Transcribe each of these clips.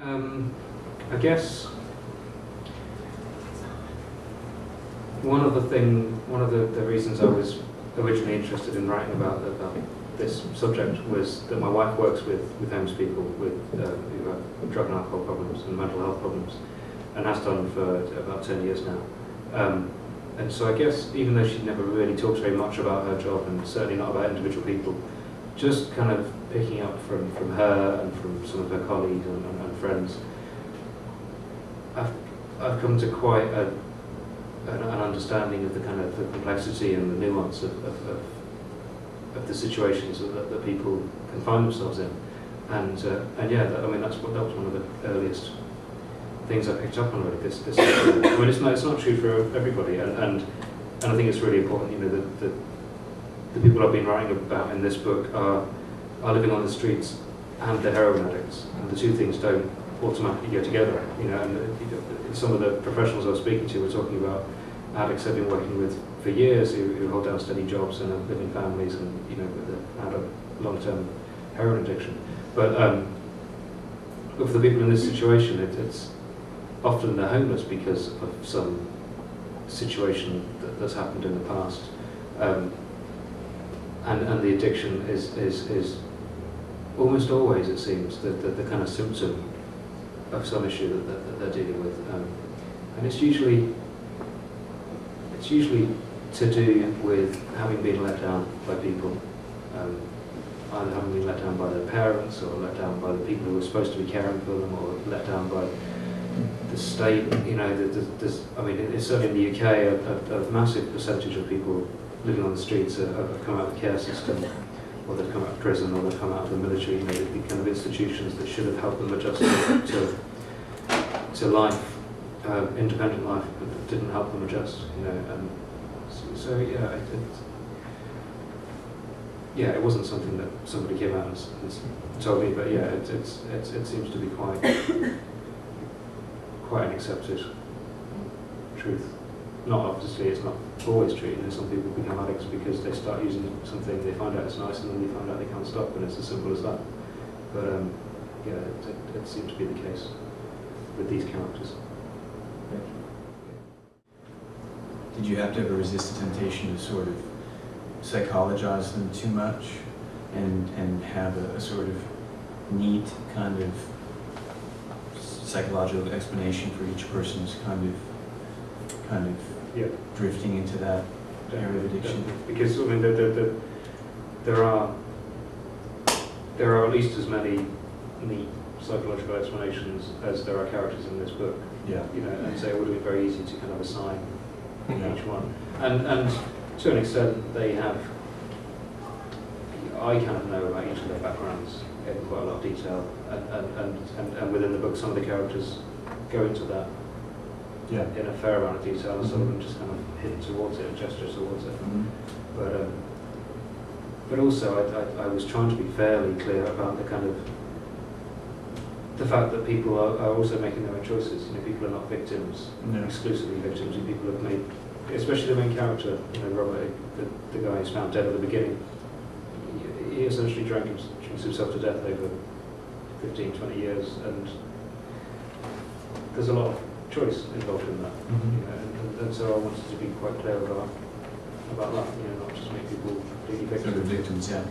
I guess one of the reasons I was originally interested in writing about this subject was that my wife works with homeless people who have drug and alcohol problems and mental health problems, and has done for about 10 years now. And so I guess even though she never really talks very much about her job, and certainly not about individual people, just kind of picking up from her and from some of her colleagues and friends, I've come to quite an understanding of the kind of the complexity and the nuance of the situations that people can find themselves in, and yeah, that was one of the earliest things I picked up on. Really, this I mean, it's not true for everybody, and I think it's really important. You know, that the people I've been writing about in this book are living on the streets and they're heroin addicts, and the two things don't automatically go together. You know, and some of the professionals I was speaking to were talking about addicts they've been working with for years who hold down steady jobs and have living families, and you know, had a long-term heroin addiction. But for the people in this situation, it's often they're homeless because of some situation that's happened in the past, and the addiction is almost always, it seems, the kind of symptom of some issue that they're dealing with, and it's usually to do with having been let down by people, either having been let down by their parents, or let down by the people who were supposed to be caring for them, or let down by the state. You know, I mean, it's certainly in the UK, a massive percentage of people living on the streets have come out of the care system, or they've come out of prison, or they've come out of the military. You know, the kind of institutions that should have helped them adjust to life, independent life, but didn't help them adjust. You know, and so yeah, it wasn't something that somebody came out and told me, but yeah, it seems to be quite an accepted truth. Not obviously, it's not always true. You know, some people become addicts because they start using something, they find out it's nice, and then they find out they can't stop, and it's as simple as that. But yeah, it seems to be the case with these characters. Did you have to ever resist the temptation to sort of psychologize them too much, and have a sort of neat kind of psychological explanation for each person's kind of yeah, drifting into that area of addiction? Because I mean, there are at least as many neat psychological explanations as there are characters in this book. Yeah. You know, and so it would have been very easy to kind of assign each one, and to an extent they have. I kind of know about each of their backgrounds in quite a lot of detail, and within the book, some of the characters go into that in a fair amount of detail, and some of them just kind of hint towards it and gesture towards it. But also, I was trying to be fairly clear about the kind of the fact that people are also making their own choices. You know, people are not victims, exclusively victims. And people have made, especially the main character, you know, Robert, the guy who's found dead at the beginning. He essentially drinks himself to death over 15, 20 years, and there's a lot of choice involved in that. You know, and so I wanted to be quite clear about that. You know, not just make people completely victims. Sort of victims, yeah.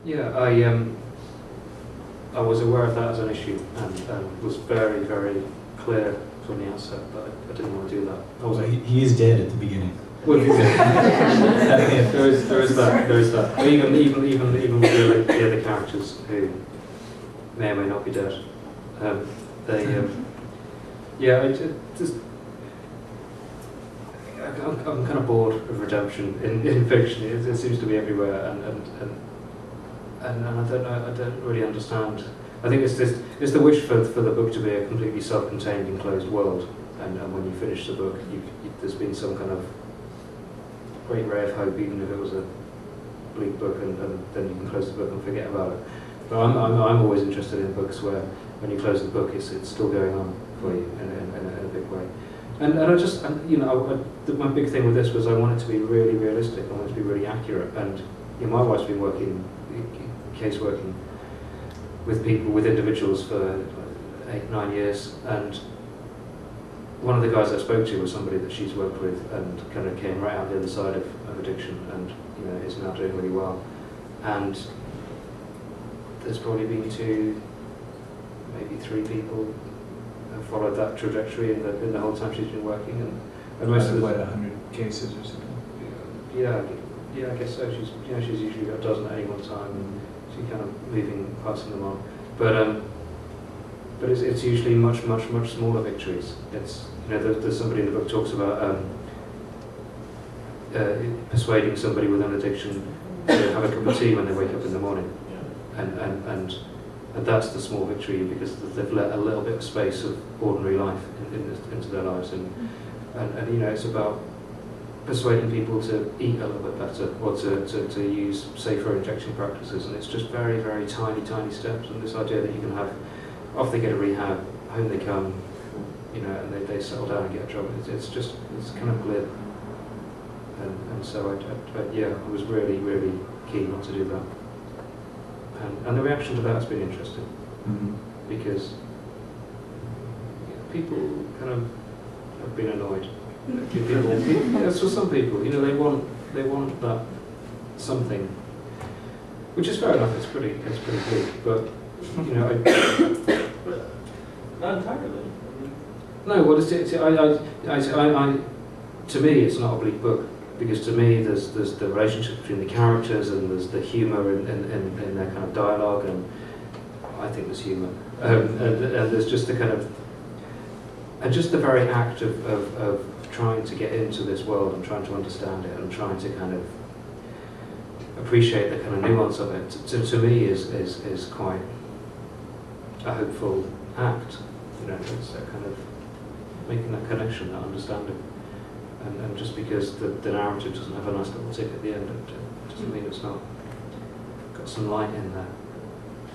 Yeah, I was aware of that as an issue, and was very, very clear from the outset that I didn't want to do that. Well, he is dead at the beginning. Well, there is that. Even with the other characters who may or may not be dead, I'm kind of bored of redemption in fiction. It seems to be everywhere, and I don't really understand. I think it's the wish for the book to be a completely self-contained, enclosed world, and when you finish the book, there's been some kind of great ray of hope, even if it was a bleak book, and then you can close the book and forget about it. But I'm always interested in books where when you close the book, it's still going on for you in a big way. And I just, you know, my big thing with this was I wanted to be really realistic. I wanted to be really accurate. And you know, my wife's been case working with people, with individuals for 8-9 years, and one of the guys I spoke to was somebody that she's worked with and kind of came right out the other side of addiction, and you know, is now doing really well. And there's probably been 2, maybe 3 people have followed that trajectory in the whole time she's been working, and most of the, what, 100 cases or something? Yeah, I guess so. She's usually got a dozen at any one time, and she's kind of moving, passing them on. But it's usually much smaller victories. It's, you know, there's somebody in the book talks about persuading somebody with an addiction to have a cup of tea when they wake up in the morning, and that's the small victory, because they've let a little bit of space of ordinary life into their lives, and you know, it's about persuading people to eat a little bit better, or to use safer injection practices, and it's just very tiny steps. And this idea that you can have, off they get a rehab, home they come, you know, and they settle down and get a job. It's kind of glib, and so I was really keen not to do that. And the reaction to that has been interesting, because people kind of have been annoyed. Yes, for some people, you know, they want that something, which is fair enough. It's pretty big, but you know, not entirely. No, well, to me, it's not a bleak book, because to me, there's the relationship between the characters, and there's the humour in their kind of dialogue, and I think there's humour, and there's just the kind of, and just the very act of trying to get into this world and trying to understand it and trying to kind of appreciate the kind of nuance of it, to me is quite a hopeful act. You know, it's a kind of making that connection, that understanding. And just because the narrative doesn't have a nice little tick at the end, it doesn't mean it's not got some light in there,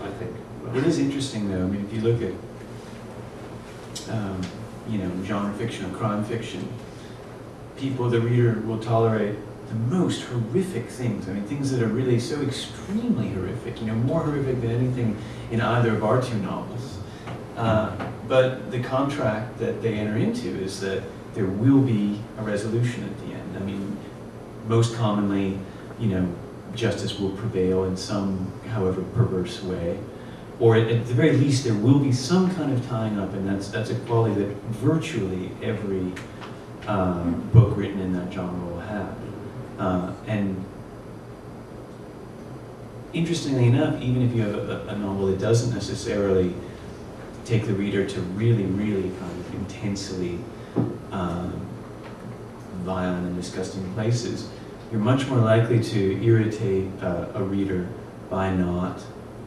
I think. It is interesting, though. I mean, if you look at you know, genre fiction or crime fiction, the reader will tolerate the most horrific things. I mean, things that are really so extremely horrific, you know, more horrific than anything in either of our 2 novels. But the contract that they enter into is that there will be a resolution at the end. I mean, most commonly, you know, justice will prevail in some, however perverse way, or at the very least, there will be some kind of tying up, and that's a quality that virtually every book written in that genre will have. And interestingly enough, even if you have a novel that doesn't necessarily take the reader to really kind of intensely violent and disgusting places, you're much more likely to irritate a reader by not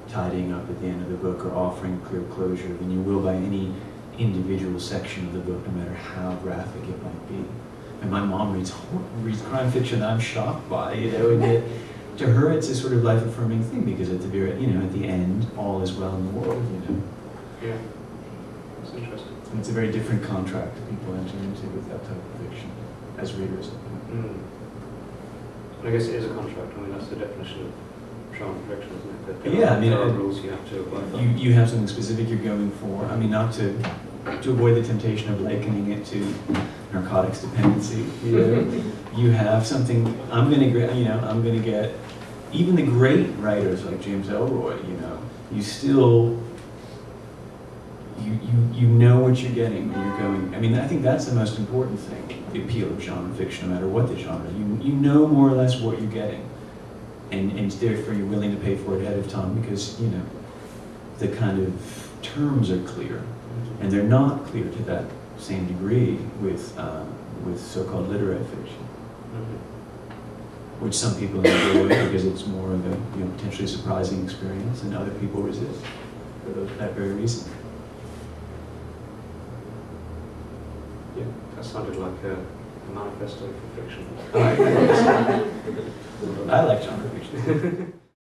tidying up at the end of the book or offering clear closure than you will by any individual section of the book, no matter how graphic it might be. And my mom reads crime fiction that I'm shocked by, you know, and to her it's a sort of life-affirming thing, because at the very, you know, at the end, all is well in the world, you know. Yeah, that's interesting. And it's a very different contract that people enter into with that type of fiction as readers. I guess it is a contract. I mean, that's the definition of genre fiction, isn't it? That Yeah, I mean, there are rules you have to apply. You have something specific you're going for. I mean, not to avoid the temptation of likening it to narcotics dependency. You know, you have something. I'm gonna get. Even the great writers like James Elroy, you know, you still. You know what you're getting when you're going. I mean, I think that's the most important thing, the appeal of genre fiction, no matter what the genre. You know more or less what you're getting, and therefore you're willing to pay for it ahead of time, because, you know, the kind of terms are clear, and they're not clear to that same degree with so-called literary fiction, which some people enjoy because it's more of a, you know, potentially surprising experience, and other people resist for that very reason. Yeah, that sounded like a manifesto for fiction. I like genre fiction.